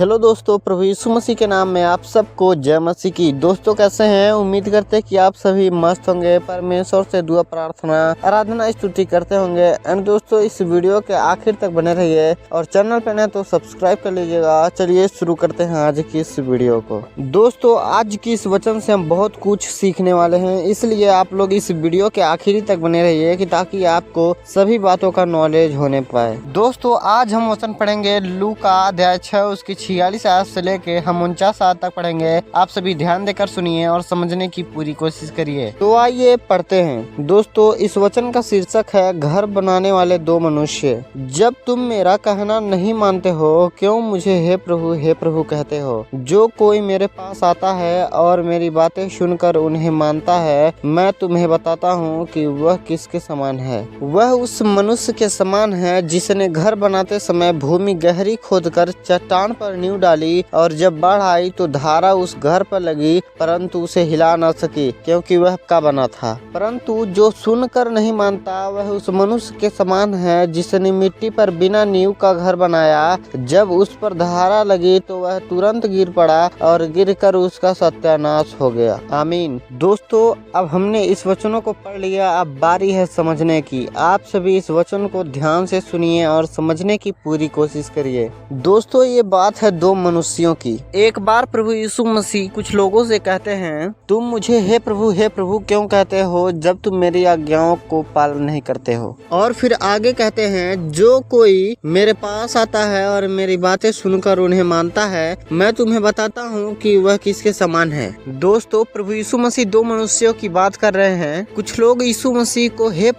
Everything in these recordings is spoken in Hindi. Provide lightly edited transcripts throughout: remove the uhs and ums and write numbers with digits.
हेलो दोस्तों, प्रभु यीशु मसीह के नाम में आप सबको जय मसीह की। दोस्तों कैसे हैं? उम्मीद करते हैं कि आप सभी मस्त होंगे, परमेश्वर से दुआ प्रार्थना आराधना स्तुति करते होंगे। एंड दोस्तों इस वीडियो के आखिर तक बने रहिए और चैनल पे नए तो सब्सक्राइब कर लीजिएगा। चलिए शुरू करते हैं आज की इस वीडियो को। दोस्तों आज की इस वचन से हम बहुत कुछ सीखने वाले हैं, इसलिए आप लोग इस वीडियो के आखिरी तक बने रहिए कि ताकि आपको सभी बातों का नॉलेज होने पाए। दोस्तों आज हम वचन पढ़ेंगे लूका अध्याय 6 उसकी 46 आयत से लेके हम 49 आयत तक पढ़ेंगे। आप सभी ध्यान देकर सुनिए और समझने की पूरी कोशिश करिए। तो आइए पढ़ते हैं। दोस्तों इस वचन का शीर्षक है घर बनाने वाले दो मनुष्य। जब तुम मेरा कहना नहीं मानते हो, क्यों मुझे हे प्रभु कहते हो? जो कोई मेरे पास आता है और मेरी बातें सुनकर उन्हें मानता है, मैं तुम्हें बताता हूँ कि वह किसके समान है। वह उस मनुष्य के समान है जिसने घर बनाते समय भूमि गहरी खोदकर चट्टान पर नींव डाली, और जब बाढ़ आई तो धारा उस घर पर लगी, परंतु उसे हिला न सकी, क्योंकि वह पक्का बना था। परंतु जो सुनकर नहीं मानता वह उस मनुष्य के समान है जिसने मिट्टी पर बिना नींव का घर बनाया। जब उस पर धारा लगी तो वह तुरंत गिर पड़ा और गिरकर उसका सत्यानाश हो गया। आमीन। दोस्तों अब हमने इस वचनों को पढ़ लिया, अब बारी है समझने की। आप सभी इस वचन को ध्यान से सुनिए और समझने की पूरी कोशिश करिए। दोस्तों ये बात है दो मनुष्यों की। एक बार प्रभु यीशु मसीह कुछ लोगों से कहते हैं, तुम मुझे हे प्रभु क्यों कहते हो जब तुम मेरी आज्ञाओं को पालन नहीं करते हो? और फिर आगे कहते हैं, जो कोई मेरे पास आता है और मेरी बातें सुनकर उन्हें मानता है, मैं तुम्हें बताता हूँ कि वह किसके समान है। दोस्तों प्रभु यीशु मसीह दो मनुष्यों की बात कर रहे हैं। कुछ लोग यीशु मसीह को हे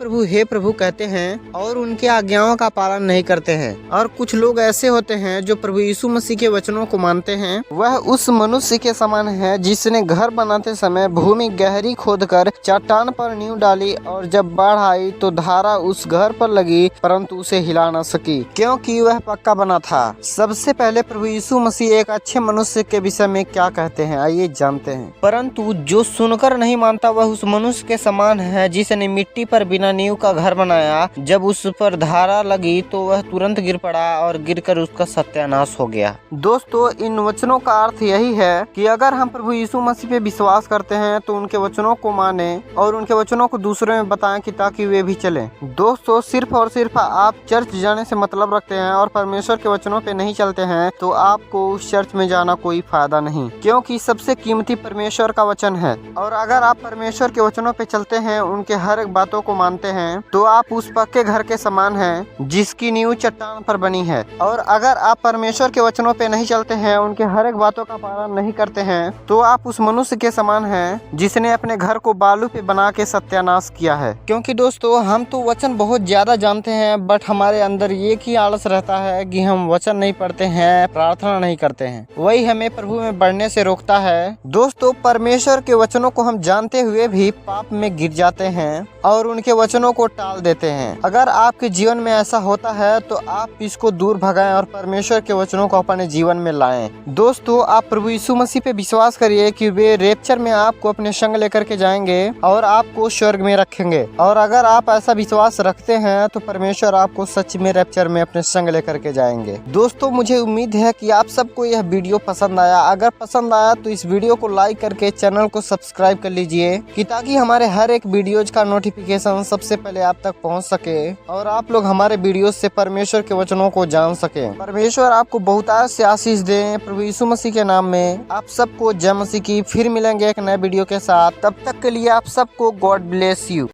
प्रभु कहते हैं और उनके आज्ञाओं का पालन नहीं करते हैं, और कुछ लोग ऐसे होते हैं जो प्रभु यीशु मसीह के वचनों को मानते हैं। वह उस मनुष्य के समान है जिसने घर बनाते समय भूमि गहरी खोदकर चट्टान पर नींव डाली, और जब बाढ़ आई तो धारा उस घर पर लगी, परंतु उसे हिला न सकी, क्योंकि वह पक्का बना था। सबसे पहले प्रभु यीशु मसीह एक अच्छे मनुष्य के विषय में क्या कहते हैं, आइए जानते हैं। परंतु जो सुनकर नहीं मानता वह उस मनुष्य के समान है जिसने मिट्टी पर बिना नींव का घर बनाया। जब उस पर धारा लगी तो वह तुरंत गिर पड़ा और गिरकर उसका सत्यानाश हो गया। दोस्तों इन वचनों का अर्थ यही है कि अगर हम प्रभु यीशु मसीह पे विश्वास करते हैं तो उनके वचनों को माने और उनके वचनों को दूसरों में बताएं कि ताकि वे भी चलें। दोस्तों सिर्फ और सिर्फ आप चर्च जाने से मतलब रखते हैं और परमेश्वर के वचनों पे नहीं चलते हैं तो आपको उस चर्च में जाना कोई फायदा नहीं, क्योंकि सबसे कीमती परमेश्वर का वचन है। और अगर आप परमेश्वर के वचनों पे चलते हैं, उनके हर एक बातों को मानते हैं, तो आप उस पक्के घर के समान हैं जिसकी नींव चट्टान पर बनी है। और अगर आप परमेश्वर के वचनों पे नहीं चलते हैं, उनके हर एक बातों का पालन नहीं करते हैं, तो आप उस मनुष्य के समान हैं जिसने अपने घर को बालू पे बना के सत्यानाश किया है। क्योंकि दोस्तों हम तो वचन बहुत ज्यादा जानते हैं, बट हमारे अंदर ये की आलस रहता है कि हम वचन नहीं पढ़ते हैं, प्रार्थना नहीं करते हैं। वही हमें प्रभु में बढ़ने से रोकता है। दोस्तों परमेश्वर के वचनों को हम जानते हुए भी पाप में गिर जाते हैं और उनके वचनों को टाल देते हैं। अगर आपके जीवन में ऐसा होता है तो आप इसको दूर भगाएं और परमेश्वर के वचनों को अपने जीवन में लाएं। दोस्तों आप प्रभु यीशु मसीह पे विश्वास करिए कि वे रैप्चर में आपको अपने संग लेकर के जाएंगे और आपको स्वर्ग में रखेंगे। और अगर आप ऐसा विश्वास रखते हैं तो परमेश्वर आपको सच में रैप्चर में अपने संग लेकर के जाएंगे। दोस्तों मुझे उम्मीद है कि आप सबको यह वीडियो पसंद आया। अगर पसंद आया तो इस वीडियो को लाइक करके चैनल को सब्सक्राइब कर लीजिए कि ताकि हमारे हर एक वीडियोज का नोटिफिकेशन सबसे पहले आप तक पहुंच सके और आप लोग हमारे वीडियो से परमेश्वर के वचनों को जान सके। परमेश्वर आपको बहुतायत से आशीष दे प्रभु यीशु मसीह के नाम में। आप सबको जय मसीह की। फिर मिलेंगे एक नए वीडियो के साथ, तब तक के लिए आप सबको गॉड ब्लेस यू।